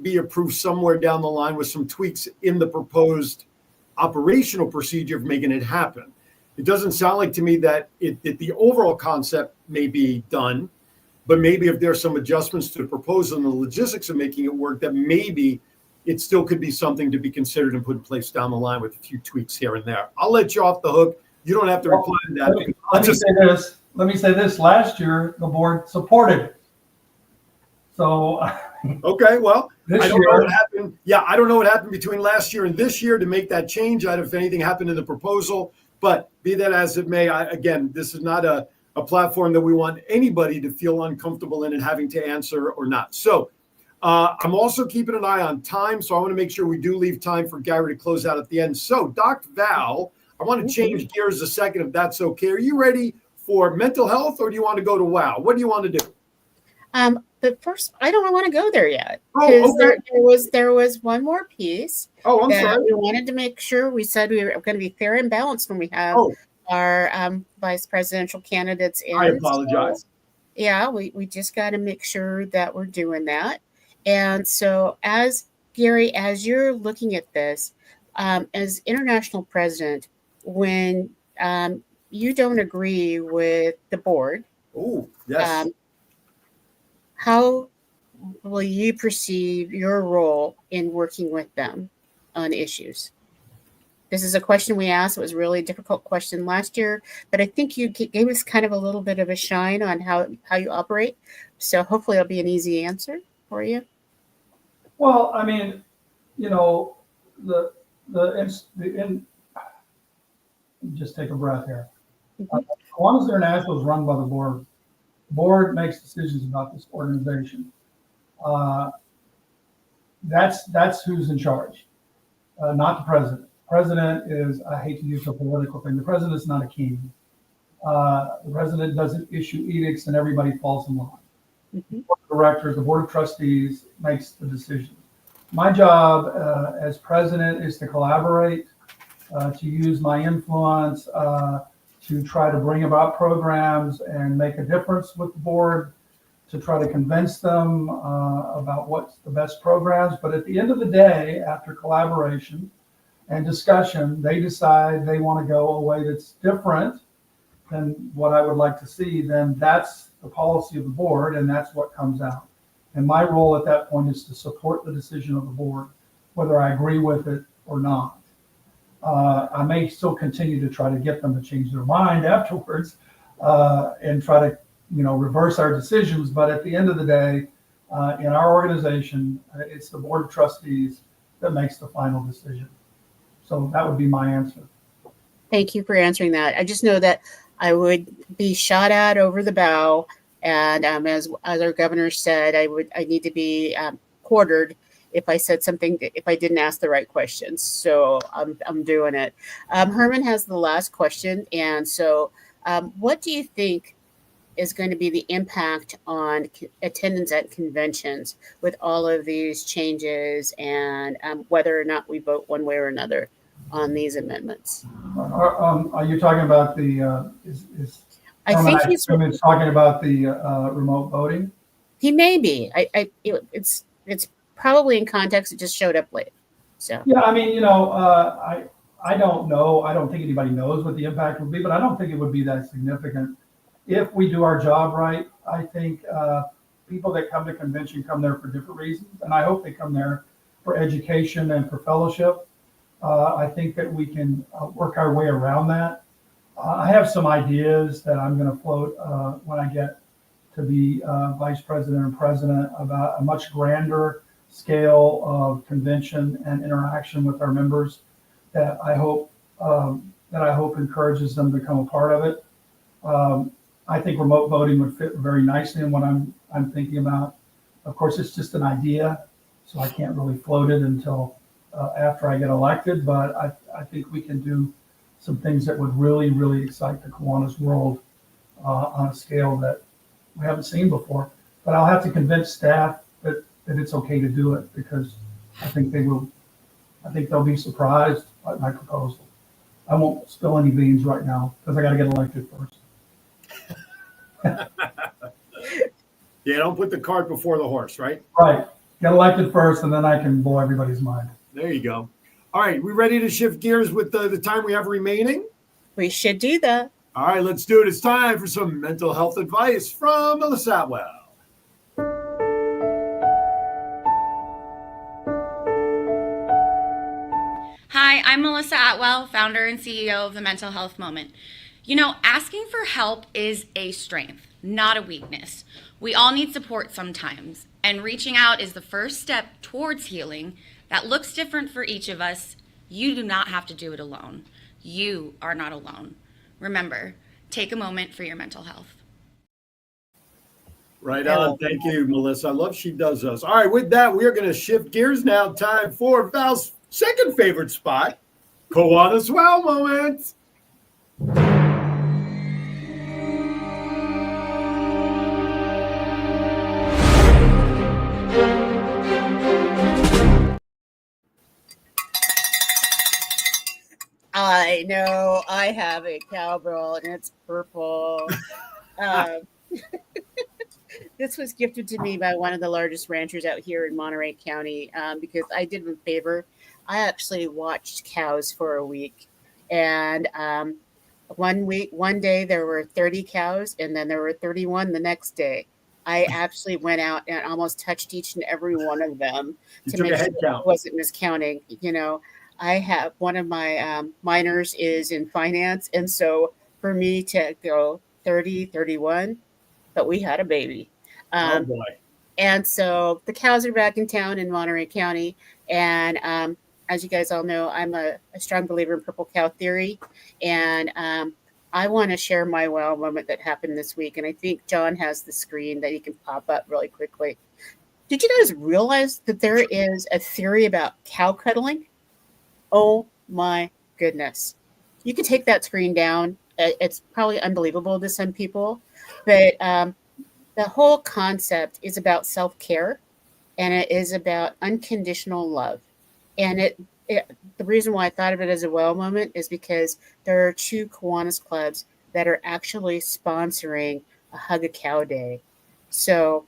be approved somewhere down the line with some tweaks in the proposed operational procedure of making it happen. It doesn't sound like to me that the overall concept may be done, but maybe if there's some adjustments to the proposal and the logistics of making it work, that maybe it still could be something to be considered and put in place down the line with a few tweaks here and there. I'll let you off the hook. You don't have to reply to that. Let me say this. Last year, the board supported it. So, okay, well, I don't know what happened. Yeah, I don't know what happened between last year and this year to make that change. I don't know if anything happened in the proposal, but be that as it may, again, this is not a platform that we want anybody to feel uncomfortable in and having to answer or not. So I'm also keeping an eye on time, so I want to make sure we do leave time for Gary to close out at the end. So, Dr. Val, I want to change gears a second, if that's okay. Are you ready for mental health, or do you want to go to WOW? What do you want to do? But first, I don't want to go there yet. Oh, okay. There was one more piece. Oh, I'm sorry. We wanted to make sure we said we were going to be fair and balanced when we have our vice presidential candidates in. I apologize. So, yeah, we just got to make sure that we're doing that. And so, as Gary, as you're looking at this, as international president, when you don't agree with the board, yes. How will you perceive your role in working with them on issues? This is a question we asked. It was a really difficult question last year, but I think you gave us kind of a little bit of a shine on how you operate. So hopefully it'll be an easy answer for you. Well, I mean, just take a breath here. Kiwanis International is run by the board. The board makes decisions about this organization. That's who's in charge, not the president. President is, I hate to use a political thing, the president is not a king. The president doesn't issue edicts and everybody falls in line. The board of directors, the board of trustees makes the decision. My job as president is to collaborate, to use my influence, to try to bring about programs and make a difference with the board, to try to convince them about what's the best programs. But at the end of the day, after collaboration and discussion, they decide they want to go a way that's different than what I would like to see. Then that's the policy of the board, and that's what comes out. And my role at that point is to support the decision of the board, whether I agree with it or not. I may still continue to try to get them to change their mind afterwards and try to, reverse our decisions. But at the end of the day, in our organization, it's the board of trustees that makes the final decision. So that would be my answer. Thank you for answering that. I just know that I would be shot at over the bow And as our governor said, I need to be quartered if I said something, if I didn't ask the right questions. So I'm doing it. Herman has the last question. And so what do you think is going to be the impact on attendance at conventions with all of these changes, and whether or not we vote one way or another on these amendments? Are you talking about the, I think he's talking about the remote voting? He may be. It's probably in context. It just showed up late. So yeah, I mean, I don't know. I don't think anybody knows what the impact would be, but I don't think it would be that significant if we do our job right. I think people that come to convention come there for different reasons, and I hope they come there for education and for fellowship. I think that we can work our way around that. I have some ideas that I'm going to float when I get to be vice president and president about a much grander scale of convention and interaction with our members that I hope encourages them to become a part of it. I think remote voting would fit very nicely in what I'm thinking about. Of course, it's just an idea, so I can't really float it until after I get elected. But I think we can do some things that would really, really excite the Kiwanis world on a scale that we haven't seen before. But I'll have to convince staff that it's okay to do it, because I think they will. I think they'll be surprised by my proposal. I won't spill any beans right now because I got to get elected first. Yeah, don't put the cart before the horse, right? Right. Get elected first, and then I can blow everybody's mind. There you go. All right, we ready to shift gears with the time we have remaining? We should do that. All right, let's do it. It's time for some mental health advice from Melissa Atwell. Hi, I'm Melissa Atwell, founder and CEO of the Mental Health Moment. You know, asking for help is a strength, not a weakness. We all need support sometimes, and reaching out is the first step towards healing that looks different for each of us. You do not have to do it alone. You are not alone. Remember, take a moment for your mental health. Right on. Thank you, Melissa. I love she does us. All right, with that, we are going to shift gears now. Time for Val's second favorite spot, Kiwanis Well Moment. I know I have a cowbell and it's purple. This was gifted to me by one of the largest ranchers out here in Monterey County because I did him a favor. I actually watched cows for a week, and one day there were 30 cows, and then there were 31 the next day. I actually went out and almost touched each and every one of them to make sure I wasn't miscounting. You know, I have one of my minors is in finance, and so for me to go 30, 31, but we had a baby. Oh boy. And so the cows are back in town in Monterey County. And as you guys all know, I'm a strong believer in purple cow theory. And I want to share my wow moment that happened this week. And I think John has the screen that he can pop up really quickly. Did you guys realize that there is a theory about cow cuddling? Oh my goodness. You can take that screen down. It's probably unbelievable to some people, but the whole concept is about self-care, and it is about unconditional love. And the reason why I thought of it as a well moment is because there are 2 Kiwanis clubs that are actually sponsoring a Hug a Cow Day. So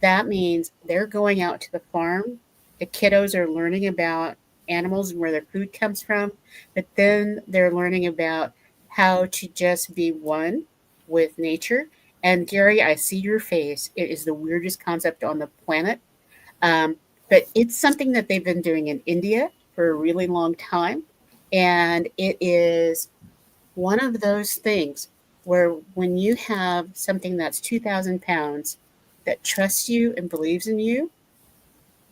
that means they're going out to the farm. The kiddos are learning about animals and where their food comes from, but then they're learning about how to just be one with nature. And Gary, I see your face. It is the weirdest concept on the planet. But it's something that they've been doing in India for a really long time. And it is one of those things where when you have something that's 2,000 pounds that trusts you and believes in you,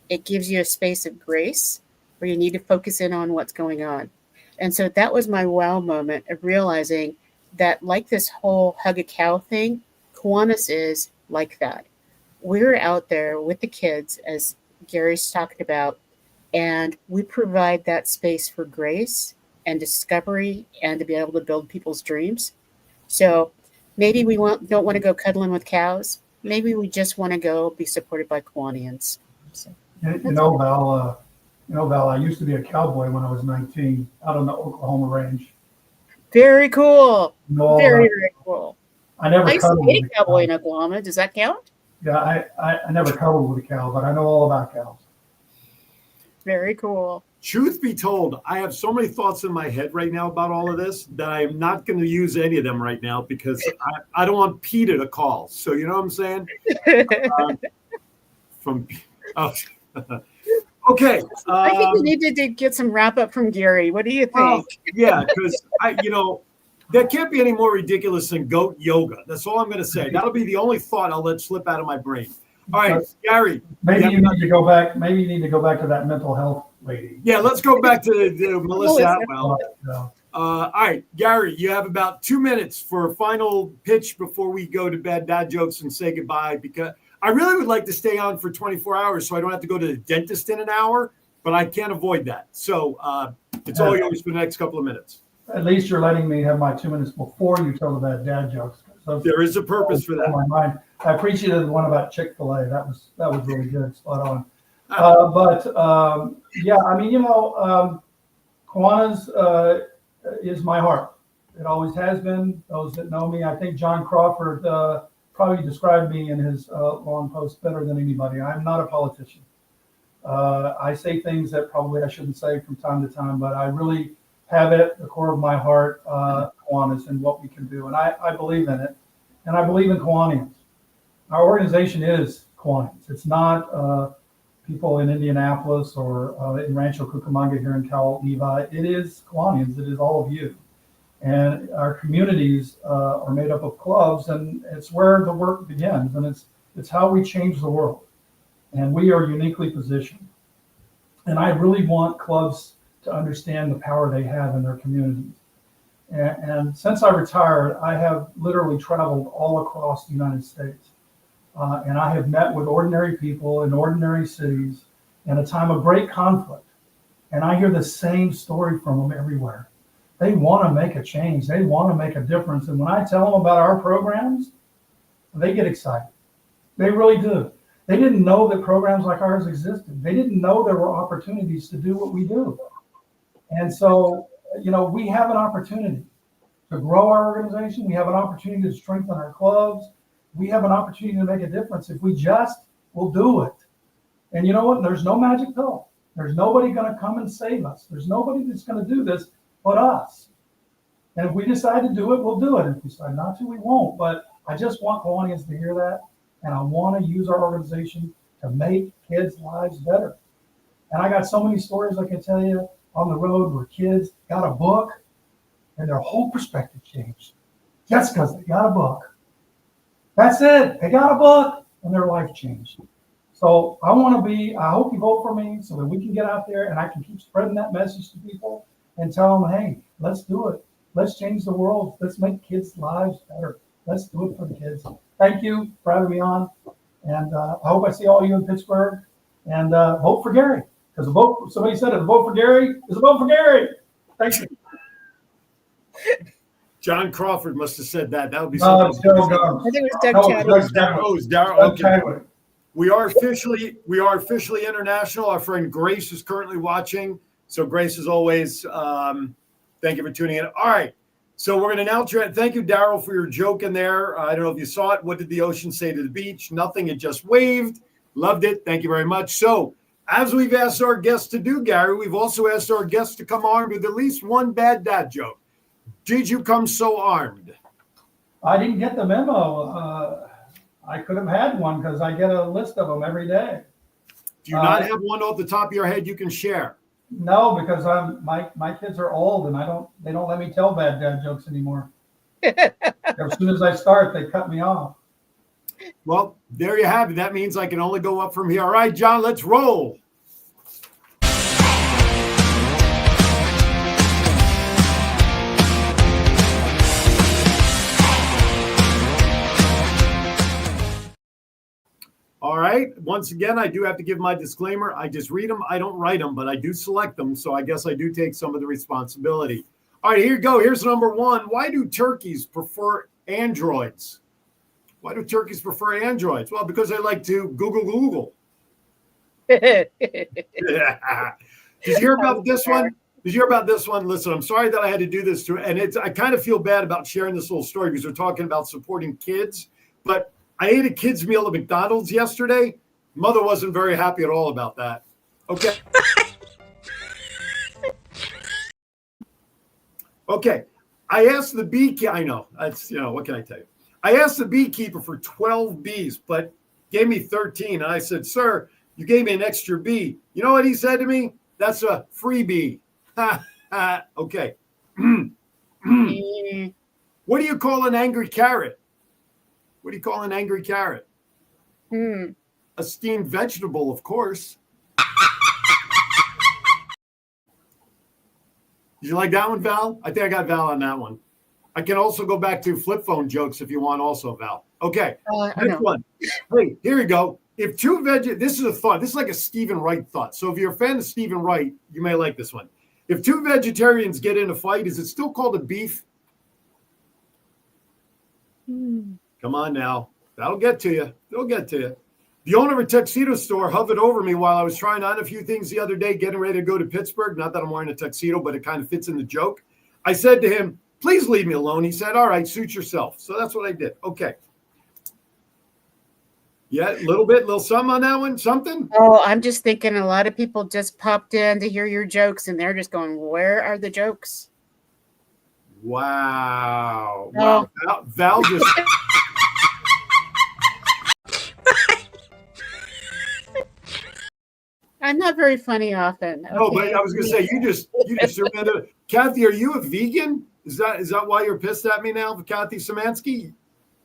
it gives you a space of grace where you need to focus in on what's going on. And so that was my wow moment of realizing that, like this whole Hug a Cow thing, Kiwanis is like that. We're out there with the kids, as Gary's talked about, and we provide that space for grace and discovery and to be able to build people's dreams. So maybe we don't want to go cuddling with cows. Maybe we just want to go be supported by Kiwanians. So, Val, I used to be a cowboy when I was 19 out on the Oklahoma range. very cool. No, Very cool. I never I used to cuddled be with a cowboy in Oklahoma. Does that count? Yeah, I never cuddled with a cow, but I know all about cows. Very cool. Truth be told, I have so many thoughts in my head right now about all of this that I'm not going to use any of them right now because I don't want Peter to call. So you know what I'm saying? Okay. I think we needed to get some wrap up from Gary. What do you think? Yeah, because that can't be any more ridiculous than goat yoga. That's all I'm going to say. That'll be the only thought I'll let slip out of my brain. All right, Gary. Maybe you need to go back. Maybe you need to go back to that mental health lady. Yeah, let's go back to Melissa Atwell. No. All right, Gary, you have about 2 minutes for a final pitch before we go to bed, dad jokes, and say goodbye. Because I really would like to stay on for 24 hours so I don't have to go to the dentist in an hour, but I can't avoid that. So it's all yours for the next couple of minutes. At least you're letting me have my 2 minutes before you tell the bad dad jokes. There is a purpose for that. My mind. I appreciated the one about Chick-fil-A. That was really good, spot on. Kiwanis is my heart. It always has been. Those that know me, I think John Crawford probably described me in his long post better than anybody. I'm not a politician. I say things that probably I shouldn't say from time to time, but I really have it at the core of my heart, Kiwanis, and what we can do. And I believe in it. And I believe in Kiwanians. Our organization is Kiwanians. It's not people in Indianapolis or in Rancho Cucamonga here in Cal Levi. It is Kiwanians. It is all of you. And our communities are made up of clubs, and it's where the work begins. And it's how we change the world. And we are uniquely positioned. And I really want clubs to understand the power they have in their communities. And since I retired, I have literally traveled all across the United States. And I have met with ordinary people in ordinary cities in a time of great conflict. And I hear the same story from them everywhere. They want to make a change. They want to make a difference. And when I tell them about our programs, they get excited. They really do. They didn't know that programs like ours existed. They didn't know there were opportunities to do what we do. And so, we have an opportunity to grow our organization. We have an opportunity to strengthen our clubs. We have an opportunity to make a difference if we just will do it. And you know what? There's no magic pill. There's nobody going to come and save us. There's nobody that's going to do this but us. And if we decide to do it, we'll do it. If we decide not to, we won't. But I just want Kiwanians to hear that. And I want to use our organization to make kids' lives better. And I got so many stories I can tell you on the road where kids got a book and their whole perspective changed. Just because they got a book. That's it. They got a book and their life changed. So I hope you vote for me so that we can get out there and I can keep spreading that message to people and tell them, hey, let's do it. Let's change the world. Let's make kids' lives better. Let's do it for the kids. Thank you for having me on. And I hope I see all you in Pittsburgh. And vote for Gary. Because somebody said a vote for Gary is a vote for Gary. Thank you. John Crawford must have said that. That would be something. I think it was Doug Chadwick. Oh, it was Darryl. Okay. We are officially international. Our friend Grace is currently watching. So Grace, as always, thank you for tuning in. All right. So we're going to now thank you, Darryl, for your joke in there. I don't know if you saw it. What did the ocean say to the beach? Nothing. It just waved. Loved it. Thank you very much. So as we've asked our guests to do, Gary, we've also asked our guests to come armed with at least one bad dad joke. Did you come so armed? I didn't get the memo. I could have had one because I get a list of them every day. Do you not have one off the top of your head you can share? No, because my kids are old and they don't let me tell bad dad jokes anymore. As soon as I start, they cut me off. Well, there you have it. That means I can only go up from here. All right, John, let's roll. All right. Once again, I do have to give my disclaimer. I just read them. I don't write them, but I do select them. So I guess I do take some of the responsibility. All right, here you go. Here's number one. Why do turkeys prefer androids? Why do turkeys prefer androids? Well, because they like to Google. Did you hear about this one? Did you hear about this one? Listen, I'm sorry that I had to do this to, and I kind of feel bad about sharing this little story because we're talking about supporting kids, but I ate a kid's meal at McDonald's yesterday. Mother wasn't very happy at all about that. Okay. Okay. I asked the beekeeper, I know, that's, what can I tell you? I asked the beekeeper for 12 bees, but gave me 13. And I said, sir, you gave me an extra bee. You know what he said to me? That's a freebie. Okay. What do you call an angry carrot? What do you call an angry carrot? A steamed vegetable, of course. Did you like that one, Val? I think I got Val on that one. I can also go back to flip phone jokes if you want also, Val. Okay, next one. Hey, here you go. If two this is a thought. This is like a Stephen Wright thought. So if you're a fan of Stephen Wright, you may like this one. If two vegetarians get in a fight, is it still called a beef? Come on now. That'll get to you. It'll get to you. The owner of a tuxedo store hovered over me while I was trying on a few things the other day, getting ready to go to Pittsburgh. Not that I'm wearing a tuxedo, but it kind of fits in the joke. I said to him, please leave me alone. He said, all right, suit yourself. So that's what I did. Okay. Yeah, a little something on that one? Something? Oh, I'm just thinking a lot of people just popped in to hear your jokes, and they're just going, where are the jokes? Wow. Oh. Wow. Val just... I'm not very funny often. Okay. No, but I was going to say, you just remember. Kathy, are you a vegan? Is that why you're pissed at me now, Kathy Szymanski?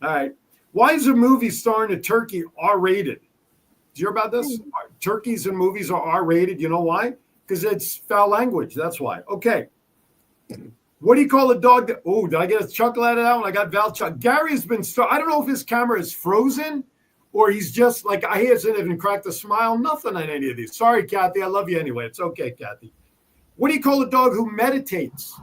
All right. Why is a movie starring a turkey R-rated? Did you hear about this? Turkeys in movies are R-rated. You know why? Because it's foul language. That's why. Okay. What do you call a dog that... Oh, did I get a chuckle out of that one? I got Val chuckle. Gary has been... I don't know if his camera is frozen or he's just like... He hasn't even cracked a smile. Nothing on any of these. Sorry, Kathy. I love you anyway. It's okay, Kathy. What do you call a dog who meditates?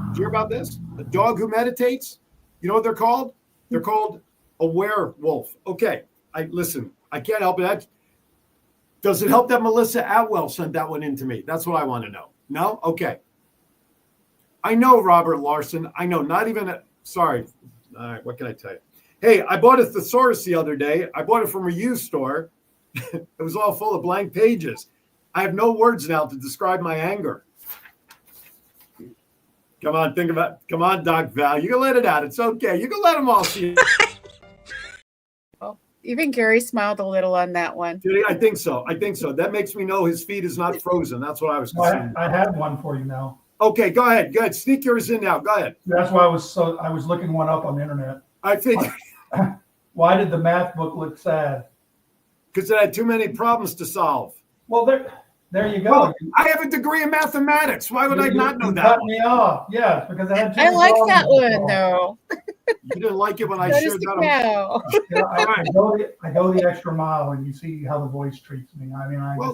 Did you hear about this? A dog who meditates? You know what they're called? They're called a werewolf. Okay. Listen, I can't help it. Does it help that Melissa Atwell sent that one in to me? That's what I want to know. No? Okay. I know, Robert Larson. I know. Not even sorry. All right. What can I tell you? Hey, I bought a thesaurus the other day. I bought it from a used store. It was all full of blank pages. I have no words now to describe my anger. Come on, Doc Val. You can let it out. It's okay. You can let them all see it. Oh, even Gary smiled a little on that one. I think so. That makes me know his feet is not frozen. That's what I was concerned. I had one for you now. Okay, go ahead. Sneak yours in now. Go ahead. That's why I was looking one up on the internet. I think. Why did the math book look sad? Because it had too many problems to solve. Well, there you go. Well, I have a degree in mathematics. Why would I not know that? Cut me off. Yes, because I had. I like that one though. You didn't like it when I shared that. I go the extra mile, and you see how the voice treats me.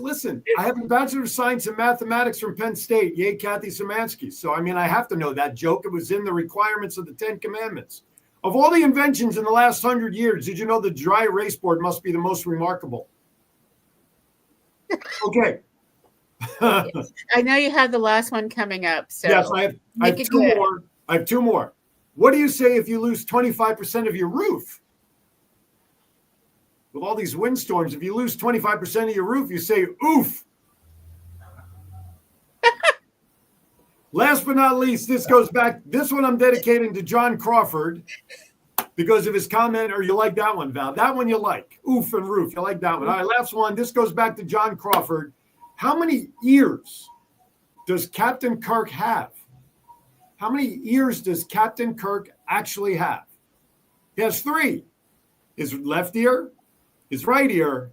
Listen, I have a Bachelor of Science in Mathematics from Penn State. Yay, Kathy Szymanski. So, I have to know that joke. It was in the requirements of the 10 Commandments. Of all the inventions in the last 100 years, did you know the dry erase board must be the most remarkable? Okay. I know you have the last one coming up. So yes, I have two more. I have two more. What do you say if you lose 25% of your roof? With all these windstorms, if you lose 25% of your roof, you say, oof. Last but not least, this goes back. This one I'm dedicating to John Crawford because of his comment, or you like that one, Val? That one you like. Oof and roof. You like that one. All right, last one. This goes back to John Crawford. How many ears does Captain Kirk have? How many ears does Captain Kirk actually have? He has 3. His left ear, his right ear,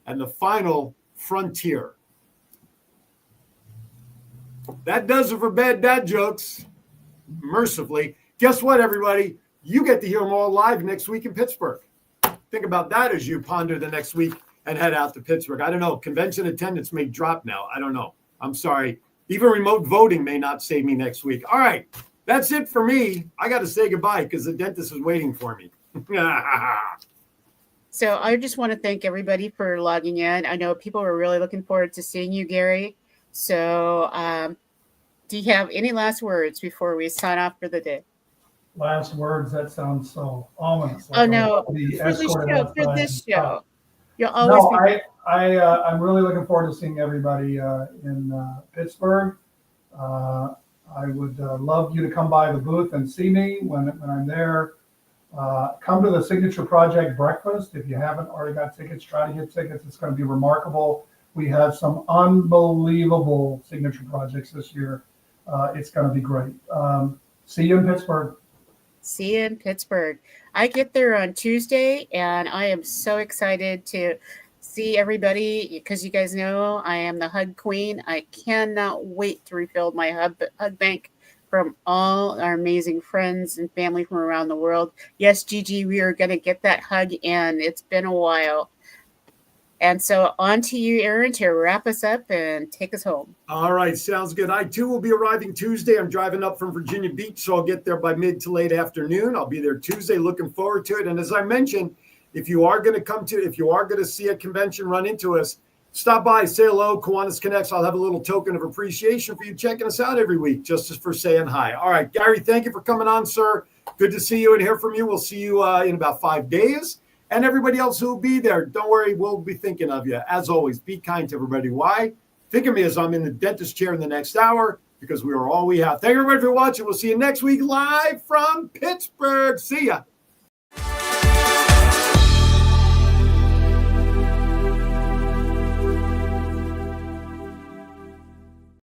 and the final frontier. That does it for bad dad jokes. Mercifully. Guess what, everybody? You get to hear them all live next week in Pittsburgh. think about that as you ponder the next week and head out to Pittsburgh. I don't know. Convention attendance may drop now. I don't know. I'm sorry. Even remote voting may not save me next week. All right. That's it for me. I got to say goodbye because the dentist is waiting for me. So I just want to thank everybody for logging in. I know people were really looking forward to seeing you, Gary. So do you have any last words before we sign off for the day? Last words, that sounds so ominous. Oh, no. For For this show. You'll always be. I'm really looking forward to seeing everybody in Pittsburgh. I would love you to come by the booth and see me when I'm there. Come to the Signature Project breakfast. If you haven't already got tickets, try to get tickets. It's going to be remarkable. We have some unbelievable signature projects this year. It's going to be great. See you in Pittsburgh. See you in Pittsburgh. I get there on Tuesday, and I am so excited to see everybody because you guys know I am the hug queen. I cannot wait to refill my hug bank from all our amazing friends and family from around the world. Yes, Gigi, we are going to get that hug in. It's been a while. And so on to you, Aaron, to wrap us up and take us home. All right, sounds good. I, too, will be arriving Tuesday. I'm driving up from Virginia Beach, so I'll get there by mid to late afternoon. I'll be there Tuesday, looking forward to it. And as I mentioned, if you are going to see a convention, run into us, stop by, say hello, Kiwanis Connects. I'll have a little token of appreciation for you checking us out every week, just as for saying hi. All right, Gary, thank you for coming on, sir. Good to see you and hear from you. We'll see you in about 5 days. And everybody else who will be there, don't worry, we'll be thinking of you. As always, be kind to everybody. Why? Think of me as I'm in the dentist chair in the next hour because we are all we have. Thank you, everybody, for watching. We'll see you next week live from Pittsburgh. See ya.